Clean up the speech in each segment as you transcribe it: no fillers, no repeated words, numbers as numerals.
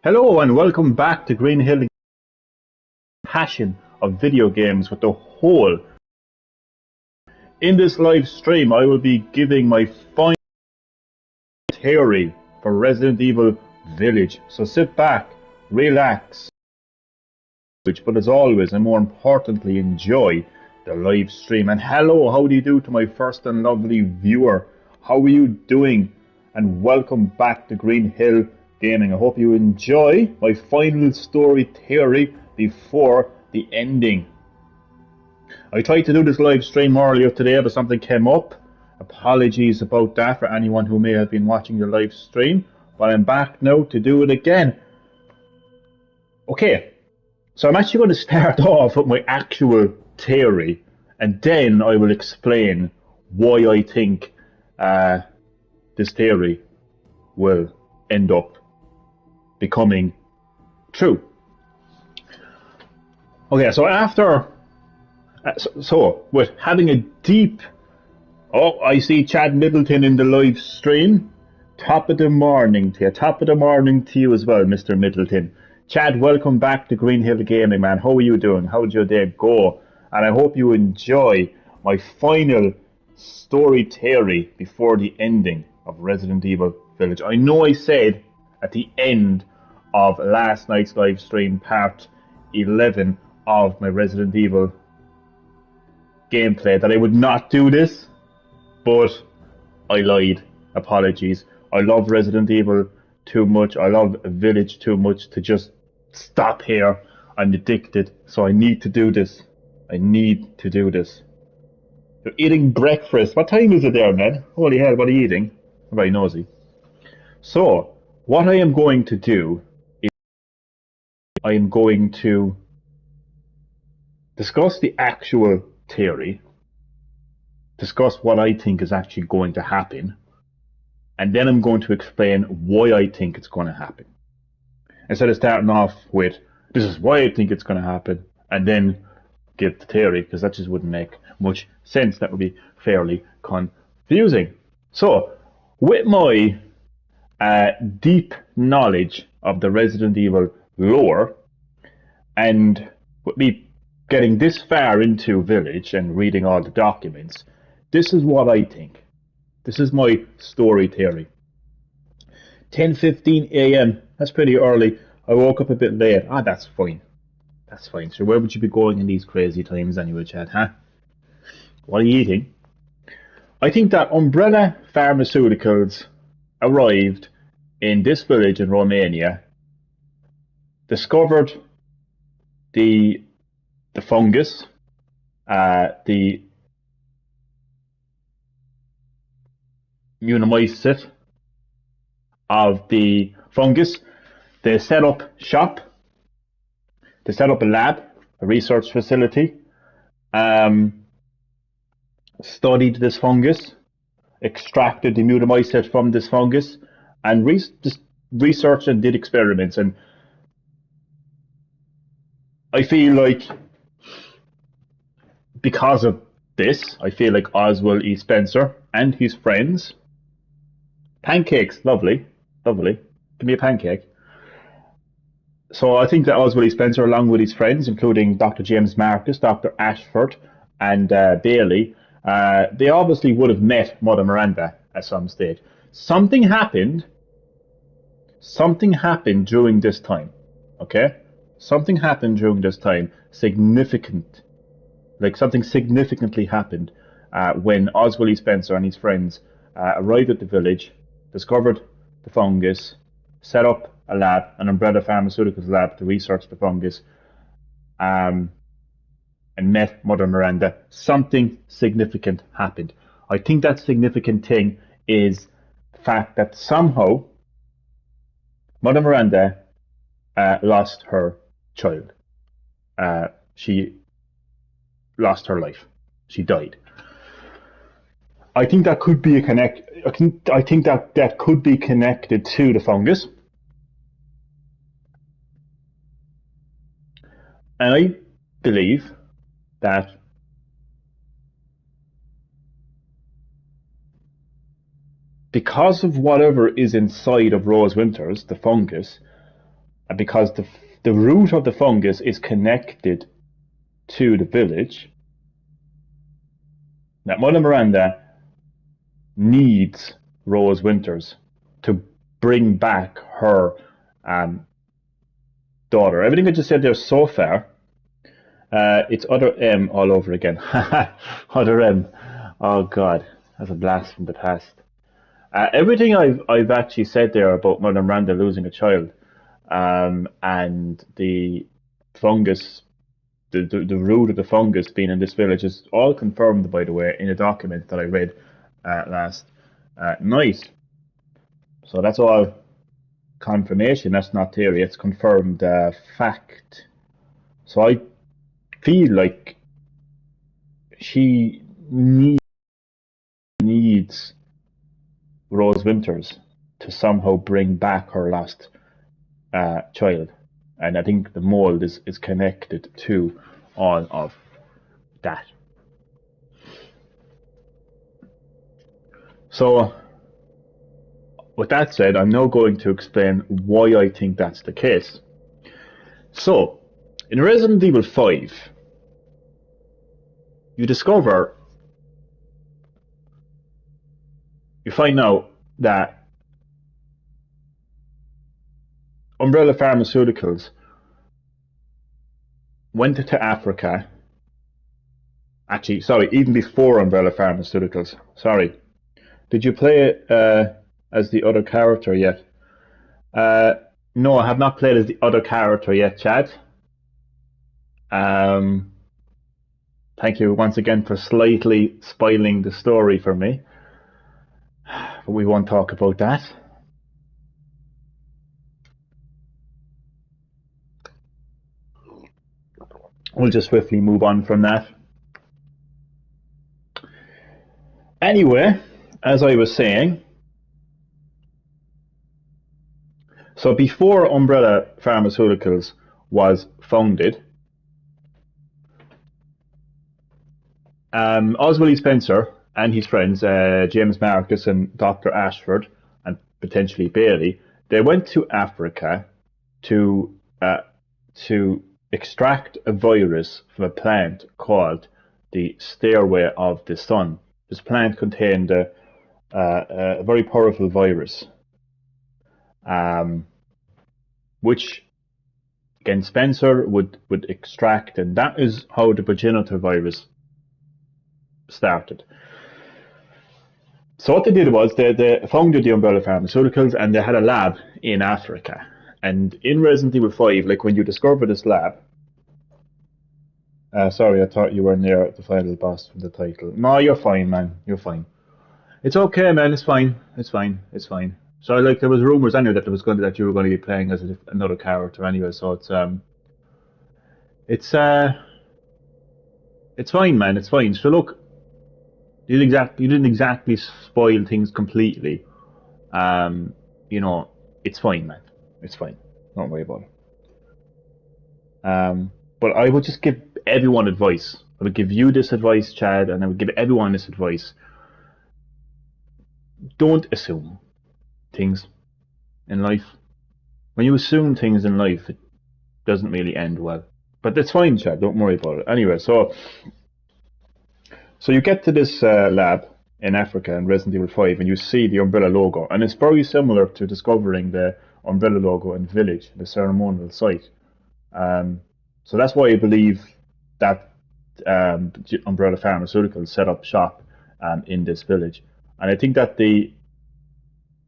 Hello and welcome back to Green Hill Passion of Video Games with the whole. In this live stream, I will be giving my final theory for Resident Evil Village. So sit back, relax, but as always, and more importantly, enjoy the live stream. And hello, how do you do to my first and lovely viewer? How are you doing? And welcome back to Green Hill Gaming. I hope you enjoy my final story theory before the ending. I tried to do this live stream earlier today, but something came up. Apologies about that for anyone who may have been watching the live stream, but I'm back now to do it again. Okay, so I'm actually going to start off with my actual theory, and then I will explain why I think this theory will end up becoming true. Okay, so after, with having a deep, I see Chad Middleton in the live stream. Top of the morning to you. Top of the morning to you as well, Mr. Middleton. Chad, welcome back to Green Hill Gaming, man. How are you doing? How'd your day go? And I hope you enjoy my final story theory before the ending of Resident Evil Village. I know I said at the end of last night's live stream, part 11 of my Resident Evil gameplay, that I would not do this, but I lied. Apologies. I love Resident Evil too much. I love Village too much to just stop here. I'm addicted, so I need to do this. I need to do this. You're eating breakfast. What time is it there, man? Holy hell, what are you eating? I'm very nosy. So, what I am going to do is I am going to discuss the actual theory, discuss what I think is actually going to happen, and then I'm going to explain why I think it's going to happen. Instead of starting off with, this is why I think it's going to happen, and then give the theory, because that just wouldn't make much sense. That would be fairly confusing. So, with my deep knowledge of the Resident Evil lore, and with me getting this far into Village and reading all the documents, this is what I think. This is my story theory. 10:15 a.m. That's pretty early. I woke up a bit late. That's fine. That's fine. So where would you be going in these crazy times anyway, Chad, huh? What are you eating? I think that Umbrella Pharmaceuticals arrived in this village in Romania, discovered the fungus, the immunomycete of the fungus. They set up shop. They set up a lab, a research facility, studied this fungus, extracted the immunomycete from this fungus, and researched and did experiments. And I feel like because of this, I feel like Oswald E. Spencer and his friends, pancakes, lovely, lovely, give me a pancake. So I think that Oswald E. Spencer, along with his friends, including Dr. James Marcus, Dr. Ashford, and Bailey, they obviously would have met Mother Miranda at some stage. Something happened during this time, okay? Something happened during this time, significant. Like something significantly happened when Oswald E. Spencer and his friends arrived at the village, discovered the fungus, set up a lab, an Umbrella Pharmaceuticals lab, to research the fungus, and met Mother Miranda. Something significant happened. I think that significant thing is the fact that somehow Mother Miranda lost her child. She lost her life. She died. I think that could be I think that could be connected to the fungus. And I believe that because of whatever is inside of Rose Winters, the fungus, because the root of the fungus is connected to the village, that Mother Miranda needs Rose Winters to bring back her daughter. Everything I just said there so far, it's other M all over again. Other M. Oh God, that's a blast from the past. Everything I've actually said there about Mother Miranda losing a child, and the fungus, the root of the fungus being in this village is all confirmed, by the way, in a document that I read last night. So that's all confirmation. That's not theory. It's confirmed fact. So I feel like she needs Rose Winters to somehow bring back her lost child, and I think the mold is connected to all of that. So, with that said, I'm now going to explain why I think that's the case. So, in Resident Evil 5, you find out that Umbrella Pharmaceuticals went to Africa. Actually, sorry, even before Umbrella Pharmaceuticals. Sorry. Did you play it as the other character yet? No, I have not played as the other character yet, Chad. Thank you once again for slightly spoiling the story for me. But we won't talk about that. We'll just swiftly move on from that. Anyway, as I was saying, so before Umbrella Pharmaceuticals was founded, Oswald E. Spencer and his friends, James Marcus and Dr. Ashford, and potentially Bailey, they went to Africa to extract a virus from a plant called the Stairway of the Sun. This plant contained a very powerful virus, which again Spencer would extract, and that is how the progenitor virus started. So what they did was they founded the Umbrella Pharmaceuticals, and they had a lab in Africa. And in Resident Evil 5, like when you discover this lab, sorry, I thought you were near the final boss from the title. No, you're fine, man. You're fine. It's okay, man. It's fine. It's fine. It's fine. So, like, there was rumors anyway that you were going to be playing as another character anyway. So it's fine, man. It's fine. So look, you didn't exactly spoil things completely. You know, it's fine, man. It's fine. Don't worry about it. But I would just give everyone advice. I would give you this advice, Chad, and I would give everyone this advice. Don't assume things in life. When you assume things in life, it doesn't really end well. But that's fine, Chad. Don't worry about it. Anyway, so you get to this lab in Africa in Resident Evil 5, and you see the Umbrella logo, and it's very similar to discovering the Umbrella logo in Village, the ceremonial site. So that's why I believe that Umbrella Pharmaceuticals set up shop in this village, and I think that the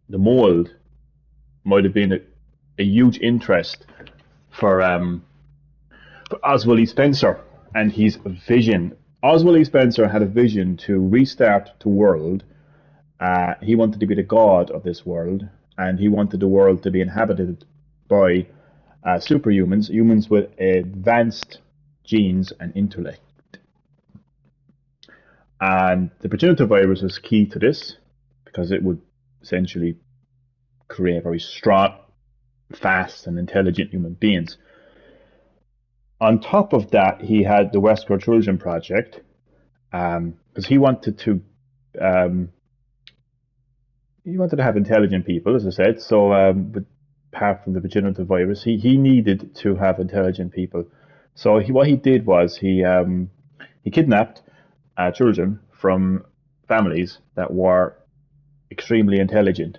mold might have been a huge interest for Oswald E. Spencer and his vision. Oswald E. Spencer had a vision to restart the world. He wanted to be the god of this world, and he wanted the world to be inhabited by superhumans, humans with advanced genes and intellect. And the progenitor virus was key to this, because it would essentially create very strong, fast, and intelligent human beings. On top of that, he had the Westworld Children Project, because he wanted to have intelligent people, as I said. So, but apart from the vaginital virus, he needed to have intelligent people. So what he did was he kidnapped children from families that were extremely intelligent,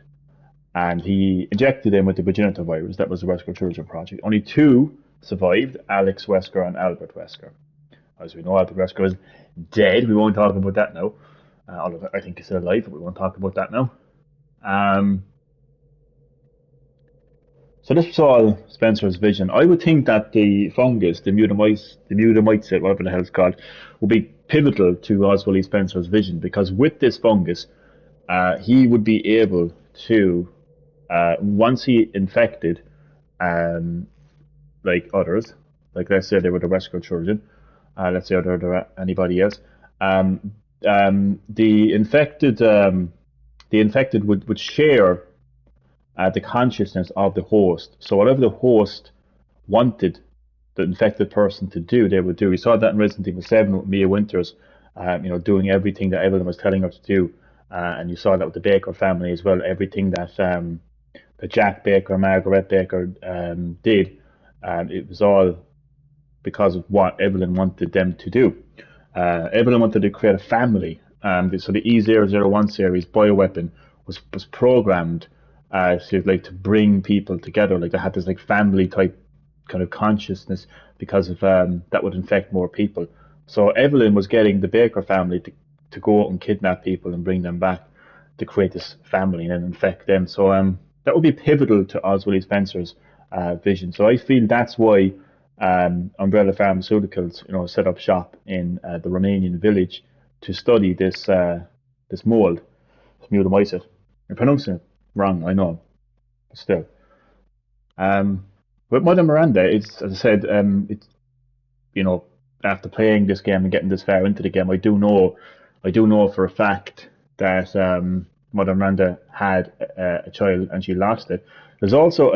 and he injected them with the vaginital virus. That was the Wesker Children Project. Only two survived: Alex Wesker and Albert Wesker. As we know, Albert Wesker is dead. We won't talk about that now. Although I think he's still alive, but we won't talk about that now. Um, so this was all Spencer's vision. I would think that the fungus, the mutamycete, whatever the hell it's called, would be pivotal to Oswald E. Spencer's vision, because with this fungus, he would be able to, once he infected, like others, like let's say they were the Wesker children, let's say or anybody else, um, the infected would share the consciousness of the host. So whatever the host wanted the infected person to do, they would do. We saw that in Resident Evil 7 with Mia Winters, doing everything that Evelyn was telling her to do. And you saw that with the Baker family as well. Everything that Jack Baker, Margaret Baker did, it was all because of what Evelyn wanted them to do. Evelyn wanted to create a family. So the E001 series bioweapon was programmed to bring people together. Like they had this like family type kind of consciousness because of that would infect more people. So Evelyn was getting the Baker family to go out and kidnap people and bring them back to create this family and then infect them. So that would be pivotal to Oswald E. Spencer's vision. So I feel that's why Umbrella Pharmaceuticals, set up shop in the Romanian village to study this mold, this mutamycete. I'm pronouncing it wrong, I know, but still. With Mother Miranda, it's as I said, it's after playing this game and getting this far into the game, I do know for a fact that Mother Miranda had a child and she lost it. There's also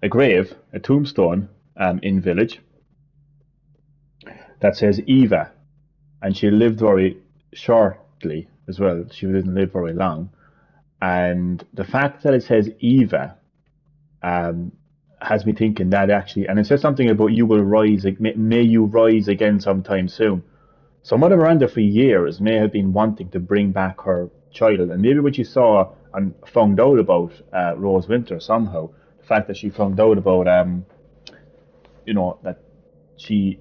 a grave, a tombstone in village that says Eva, and she lived very shortly as well. She didn't live very long, and the fact that it says Eva has me thinking that actually, and it says something about you will rise, may you rise again sometime soon. So Mother Miranda for years may have been wanting to bring back her child, and maybe what you saw and found out about Rose Winter somehow, the fact that she found out about that she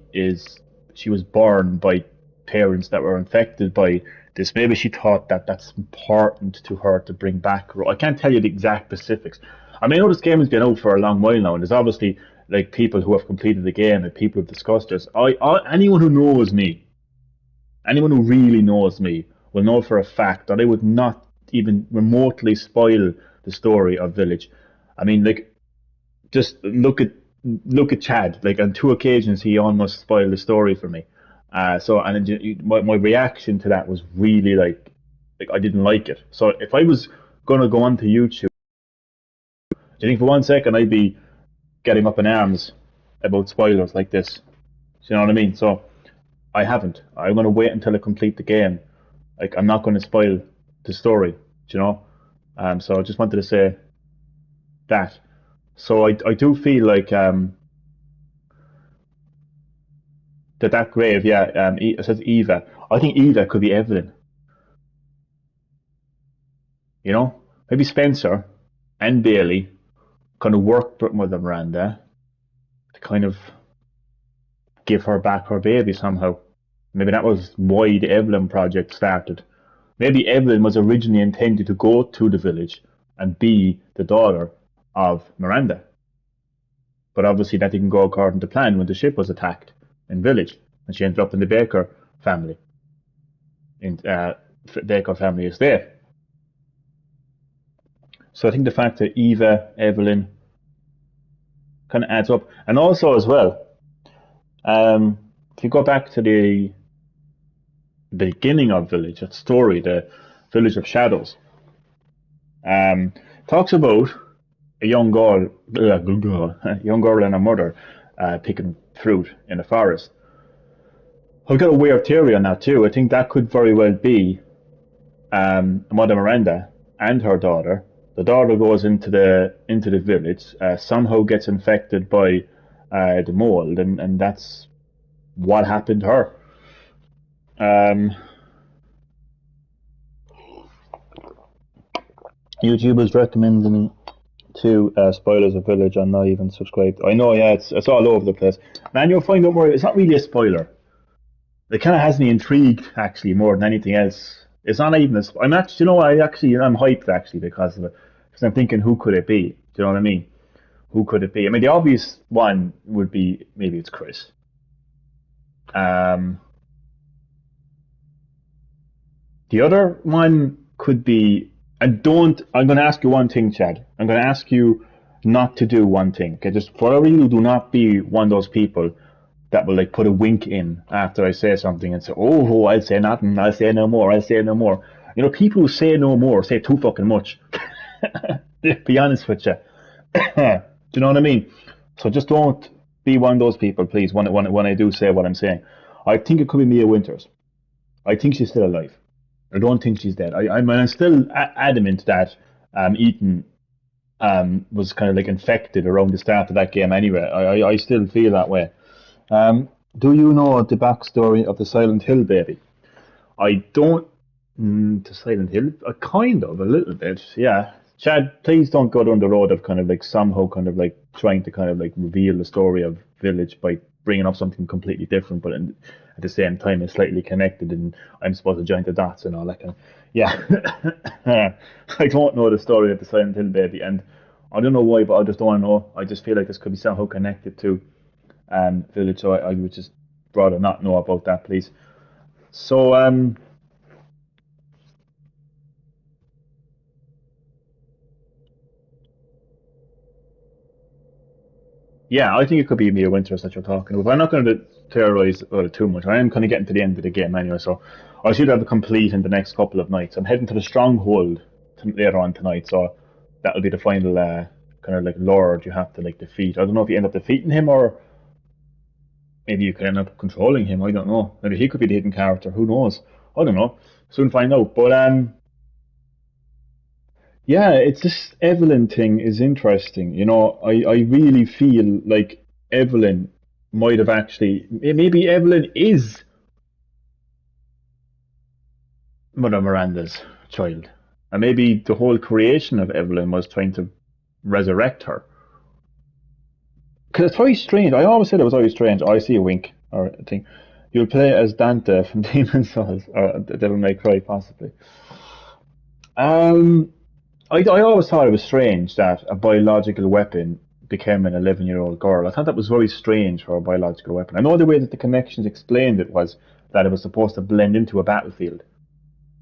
was born by parents that were infected by this. Maybe she thought that that's important to her to bring back. I can't tell you the exact specifics. I mean, I know this game has been out for a long while now, and there's obviously like people who have completed the game and people who have discussed this. Anyone who knows me, anyone who really knows me, will know for a fact that I would not even remotely spoil the story of Village. I mean, like, just look at Chad. Like on 2 occasions, he almost spoiled the story for me. My reaction to that was really like I didn't like it. So if I was gonna go onto YouTube, do you think for 1 second I'd be getting up in arms about spoilers like this? Do you know what I mean? So I haven't. I'm gonna wait until I complete the game. Like I'm not gonna spoil the story. Do you know? So I just wanted to say that. So I do feel like that grave, yeah. It says Eva. I think Eva could be Evelyn. Maybe Spencer and Bailey kind of worked with Mother Miranda to kind of give her back her baby somehow. Maybe that was why the Evelyn project started. Maybe Evelyn was originally intended to go to the village and be the daughter of Miranda. But obviously that didn't go according to plan when the ship was attacked in village, and she ended up in the Baker family. In Baker family estate. So I think the fact that Eva, Evelyn, kind of adds up. And also as well, if you go back to the beginning of Village, that story, the Village of Shadows, talks about a young girl and her mother picking fruit in the forest. I've got a weird theory on that too. I think that could very well be Mother Miranda and her daughter. The daughter goes into the village, somehow gets infected by the mold, and that's what happened to her. Um, YouTube is recommending to spoilers of Village. I'm not even subscribed. I know, yeah, it's all over the place. Man, you'll find out more. It's not really a spoiler. It kind of has me intrigued actually more than anything else. It's not even. I'm actually, I'm hyped actually because of it. Because I'm thinking, who could it be? Do you know what I mean? Who could it be? I mean, the obvious one would be maybe it's Chris. Um, the other one could be. And don't. I'm going to ask you one thing, Chad. I'm going to ask you not to do one thing. Okay, just for a real, do not be one of those people that will like put a wink in after I say something and say, "Oh, I'll say nothing. I'll say no more. I'll say no more." You know, people who say no more say too fucking much. To be honest with you, do you know what I mean? So just don't be one of those people, please. When I do say what I'm saying, I think it could be Mia Winters. I think she's still alive. I don't think she's dead. I'm still adamant that Ethan was kind of like infected around the start of that game anyway. I still feel that way. Do you know the backstory of the Silent Hill baby? I don't. To Silent Hill, kind of, a little bit, yeah. Chad, please don't go down the road of kind of like somehow kind of like trying to kind of like reveal the story of Village by bringing up something completely different, but at the same time it's slightly connected, and I'm supposed to join the dots and all that kind of. Yeah, I don't know the story of the Silent Hill baby, and I don't know why, but I just don't know. I just feel like this could be somehow connected to Village, so I would just rather not know about that, please. So, yeah, I think it could be Mia Winters that you're talking about. I'm not going to theorize about it too much. I am kind of getting to the end of the game anyway, so I should have it complete in the next couple of nights. I'm heading to the Stronghold later on tonight, so that'll be the final kind of like lord you have to like defeat. I don't know if you end up defeating him or maybe you could end up controlling him. I don't know. Maybe he could be the hidden character. Who knows? I don't know. Soon find out. But yeah, it's this Evelyn thing is interesting. You know, I really feel like Evelyn might have actually maybe Evelyn is Mother Miranda's child. And maybe the whole creation of Evelyn was trying to resurrect her. Because it's very strange. I always said it was very strange. I see a wink or a thing. You'll play as Dante from Demon's Souls or Devil May Cry, possibly. Um, I always thought it was strange that a biological weapon became an 11-year-old girl. I thought that was very strange for a biological weapon. I know the way that the connections explained it was that it was supposed to blend into a battlefield.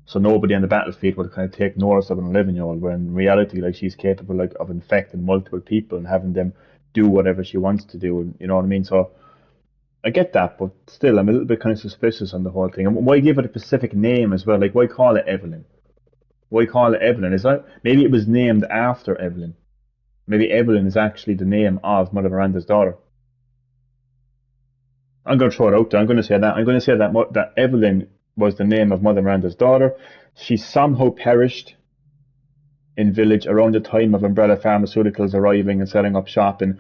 So nobody on the battlefield would kind of take notice of an 11-year-old, when in reality, like she's capable like of infecting multiple people and having them do whatever she wants to do. And you know what I mean? So I get that, but still, I'm a little bit kind of suspicious on the whole thing. And why give it a specific name as well? Like, why call it Evelyn? Why call it Evelyn? Is that maybe it was named after Evelyn? Maybe Evelyn is actually the name of Mother Miranda's daughter. I'm going to throw it out there. I'm going to say that. I'm going to say that that Evelyn was the name of Mother Miranda's daughter. She somehow perished in Village around the time of Umbrella Pharmaceuticals arriving and setting up shop and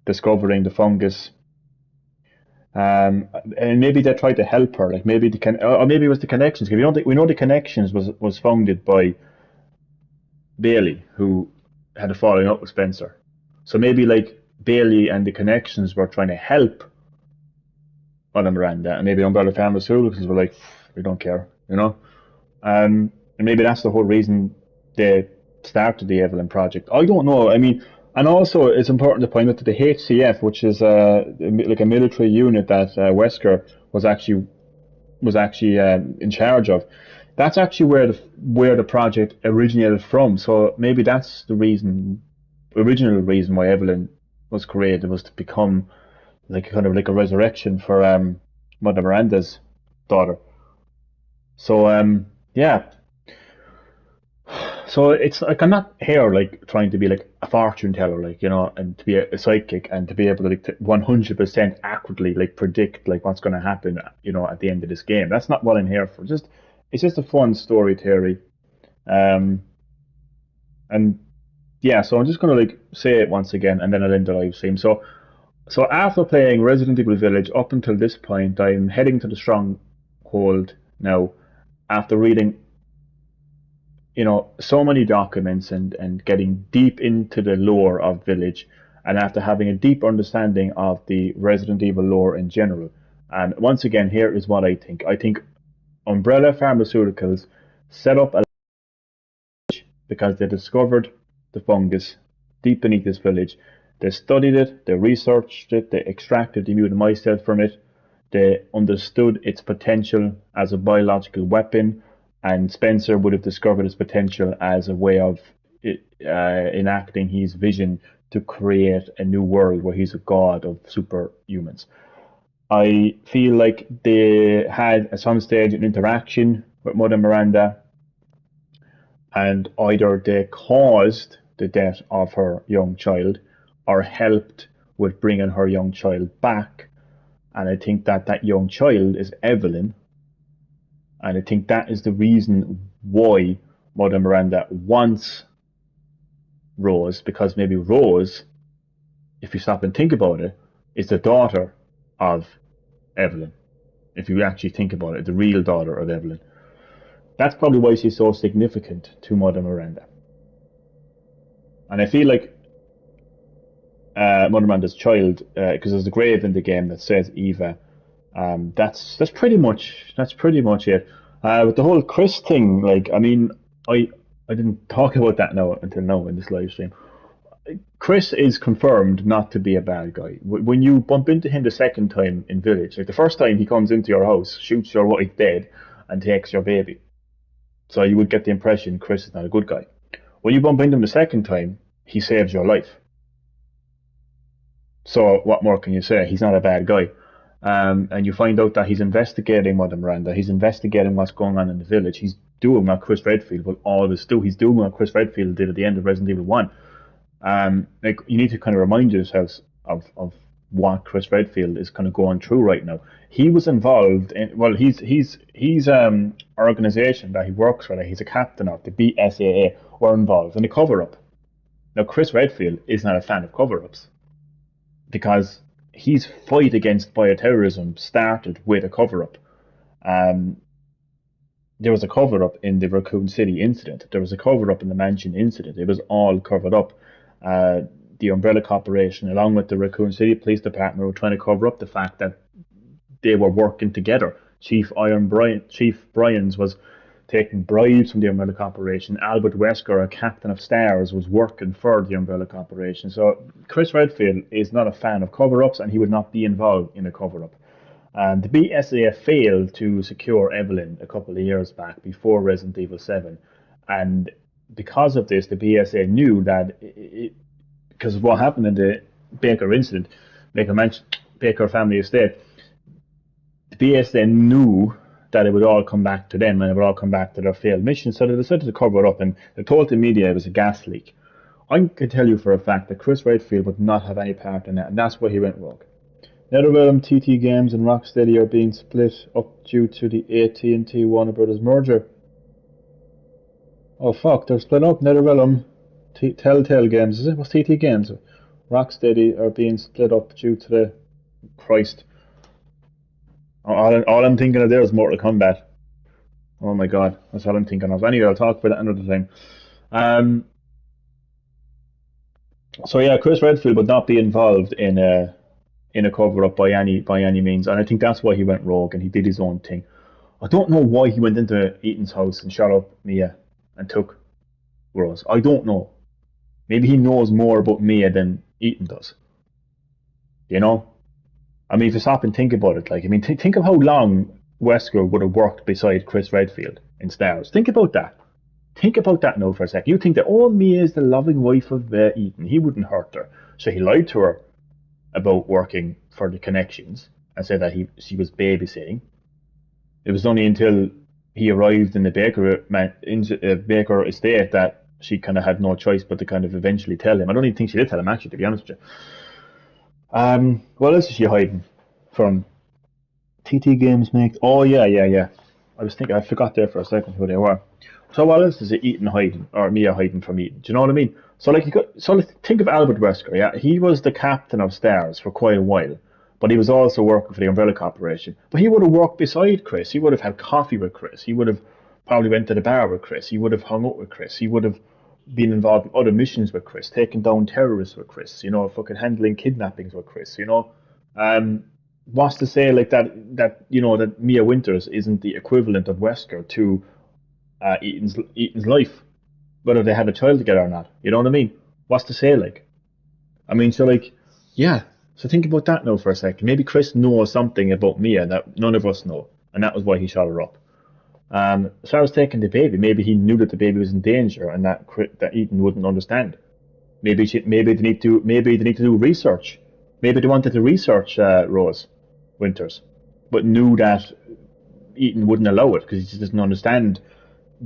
discovering the fungus. And maybe they tried to help her, like maybe the or maybe it was the connections. Because we know the connections was founded by Bailey, who had a falling out with Spencer. So maybe like Bailey and the connections were trying to help Mother Miranda, and maybe Umbrella Pharmaceuticals were like, we don't care, you know. And maybe that's the whole reason they started the Evelyn project. I don't know. I mean, and also it's important to point out that the HCF, which is like a military unit that Wesker was actually in charge of. That's actually where the project originated from. So maybe that's the original reason why Evelyn was created, was to become like kind of like a resurrection for Mother Miranda's daughter. So yeah, so it's like I'm not here like trying to be like a fortune teller, like you know, and to be a psychic and to be able to like 100% accurately like predict like what's going to happen, you know, at the end of this game. That's not what I'm here for. Just it's just a fun story theory. Um, And yeah, so I'm just gonna like say it once again, and then I'll end the live stream. So after playing Resident Evil Village up until this point, I'm heading to the Stronghold now. After reading, so many documents and getting deep into the lore of Village, and after having a deep understanding of the Resident Evil lore in general. And once again, here is what I think. I think Umbrella Pharmaceuticals set up a because they discovered the fungus deep beneath this village. They studied it, they researched it, they extracted the immunomycete from it, they understood its potential as a biological weapon, and Spencer would have discovered its potential as a way of enacting his vision to create a new world where he's a god of superhumans. I feel like they had at some stage an interaction with Mother Miranda, and either they caused the death of her young child or helped with bringing her young child back. And I think that that young child is Evelyn, and I think that is the reason why Mother Miranda wants Rose, because maybe Rose, if you stop and think about it, is the daughter of Evelyn. If you actually think about it, the real daughter of Evelyn. That's probably why she's so significant to Mother Miranda. And I feel like Mother Miranda's child, because there's a grave in the game that says Eva. That's pretty much it. With the whole Chris thing, like, I mean, I didn't talk about that now until now in this live stream. Chris is confirmed not to be a bad guy. When you bump into him the second time in Village, like the first time he comes into your house, shoots your wife dead, and takes your baby. So you would get the impression Chris is not a good guy. When you bump into him the second time, he saves your life. So what more can you say? He's not a bad guy. And you find out that he's investigating Mother Miranda. He's investigating what's going on in the village. He's doing what Chris Redfield will always do. He's doing what Chris Redfield did at the end of Resident Evil 1. Like, you need to kind of remind yourselves of what Chris Redfield is kind of going through right now. He was involved in, well, he's organization that he works for, that he's a captain of, the BSAA, were involved in a cover-up. Now, Chris Redfield is not a fan of cover-ups, because his fight against bioterrorism started with a cover-up. There was a cover-up in the Raccoon City incident. There was a cover-up in the Mansion incident. It was all covered up. The Umbrella Corporation, along with the Raccoon City Police Department, were trying to cover up the fact that they were working together. Chief Bryans was taking bribes from the Umbrella Corporation. Albert Wesker, a captain of stars, was working for the Umbrella Corporation. So Chris Redfield is not a fan of cover-ups, and he would not be involved in a cover-up. The BSAA failed to secure Evelyn a couple of years back before Resident Evil 7. And because of this, the BSAA knew that, because of what happened in the Baker incident, Baker family estate, the BSAA knew that it would all come back to them and it would all come back to their failed mission. So they decided to cover it up, and they told the media it was a gas leak. I can tell you for a fact that Chris Redfield would not have any part in that, and that's why he went rogue. NetherRealm, TT Games, and Rocksteady are being split up due to the AT&T Warner Brothers merger. Oh fuck, they're split up. NetherRealm, Telltale Games, is it? What's TT Games? Rocksteady are being split up due to the... Christ. All I'm thinking of there is Mortal Kombat. Oh my god, that's all I'm thinking of. Anyway, I'll talk about that another time. So yeah, Chris Redfield would not be involved in a cover-up by any means, and I think that's why he went rogue and he did his own thing. I don't know why he went into Ethan's house and shot up Mia and took Rose. I don't know. Maybe he knows more about Mia than Ethan does. You know? I mean, if you stop and think about it, like, I mean, think of how long Wesker would have worked beside Chris Redfield in Stars. Think about that. Think about that now for a second. You think that, oh, Mia is the loving wife of Ethan. He wouldn't hurt her. So he lied to her about working for the Connections and said that she was babysitting. It was only until he arrived in the Baker estate that she kind of had no choice but to kind of eventually tell him. I don't even think she did tell him, actually, to be honest with you. What else is she hiding from? TT Games make... Oh, yeah. I was thinking, I forgot there for a second who they were. So what else is it Ethan hiding or Mia hiding from Ethan? Do you know what I mean? So like think of Albert Wesker. Yeah, he was the captain of Stars for quite a while, but he was also working for the Umbrella Corporation. But he would have worked beside Chris. He would have had coffee with Chris. He would have probably went to the bar with Chris. He would have hung out with Chris. He would have been involved in other missions with Chris, taking down terrorists with Chris. You know, fucking handling kidnappings with Chris. You know, um, what's to say like that you know that Mia Winters isn't the equivalent of Wesker to Ethan's life, whether they had a child together or not. You know what I mean? What's to say? Like, I mean, so like, yeah. So think about that now for a second. Maybe Chris knows something about Mia that none of us know, and that was why he shot her up. Sarah's taking the baby. Maybe he knew that the baby was in danger, and that Ethan wouldn't understand. Maybe they need to do research. Maybe they wanted to research Rose Winters, but knew that Ethan wouldn't allow it because he just doesn't understand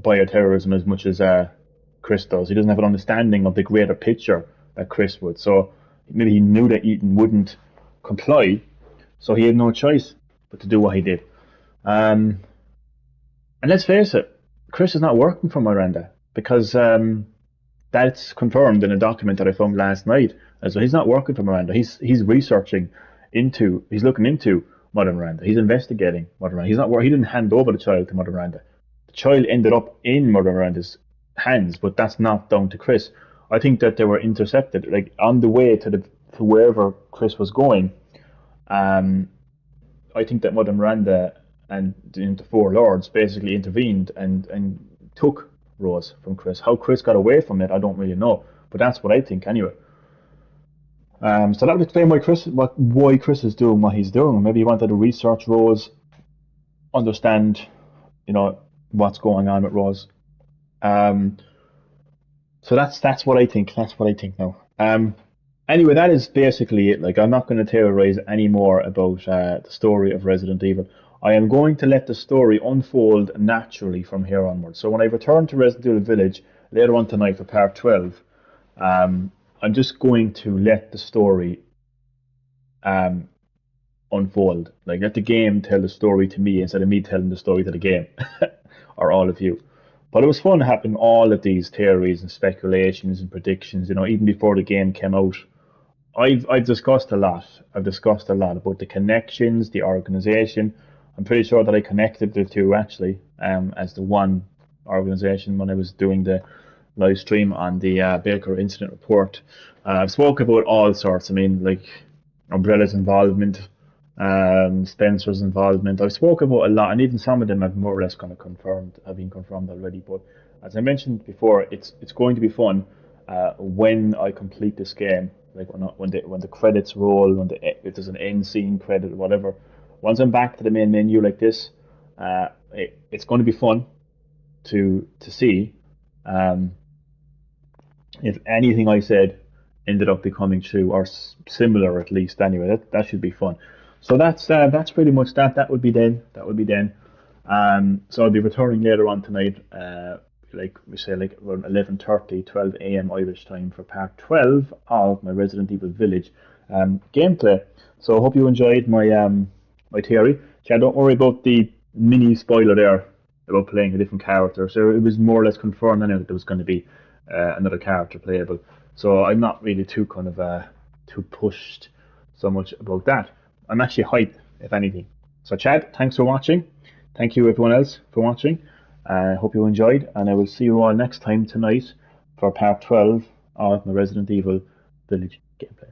bioterrorism as much as Chris does. He doesn't have an understanding of the greater picture that Chris would. So maybe he knew that Ethan wouldn't comply, so he had no choice but to do what he did. And let's face it, Chris is not working for Miranda because that's confirmed in a document that I found last night. And so he's not working for Miranda. He's researching into, he's looking into Mother Miranda. He's investigating Mother Miranda. He didn't hand over the child to Mother Miranda. The child ended up in Mother Miranda's hands, but that's not down to Chris. I think that they were intercepted, like on the way to wherever Chris was going. I think that Mother Miranda and the Four Lords basically intervened and took Rose from Chris. How Chris got away from it, I don't really know, but that's what I think anyway. So that would explain why Chris is doing what he's doing. Maybe he wanted to research Rose, understand, you know, what's going on with Rose. So that's what I think. That's what I think now. Anyway, that is basically it. Like, I'm not going to theorize any more about the story of Resident Evil. I am going to let the story unfold naturally from here onwards. So when I return to Resident Evil Village later on tonight for part 12, I'm just going to let the story unfold. Like, let the game tell the story to me instead of me telling the story to the game or all of you. But it was fun having all of these theories and speculations and predictions. You know, even before the game came out, I've discussed a lot. I've discussed a lot about the connections, the organization. I'm pretty sure that I connected the two actually as the one organization when I was doing the live stream on the Baker Incident Report. I've spoke about all sorts. I mean, like Umbrella's involvement, Spencer's involvement. I've spoken about a lot, and even some of them have more or less kind of have been confirmed already. But as I mentioned before, it's going to be fun when I complete this game. Like when the credits roll, if there's an end scene credit or whatever. Once I'm back to the main menu like this, it's going to be fun to see if anything I said ended up becoming true or similar at least. Anyway, that should be fun. So that's pretty much that. That would be then. So I'll be returning later on tonight. Like we say, like around 11:30, 12 a.m. Irish time for part 12 of my Resident Evil Village gameplay. So I hope you enjoyed my theory. Chad, don't worry about the mini spoiler there about playing a different character. So it was more or less confirmed anyway that there was going to be another character playable. So I'm not really too too pushed so much about that. I'm actually hyped, if anything. So Chad, thanks for watching. Thank you everyone else for watching. I hope you enjoyed, and I will see you all next time tonight for part 12 of my Resident Evil Village gameplay.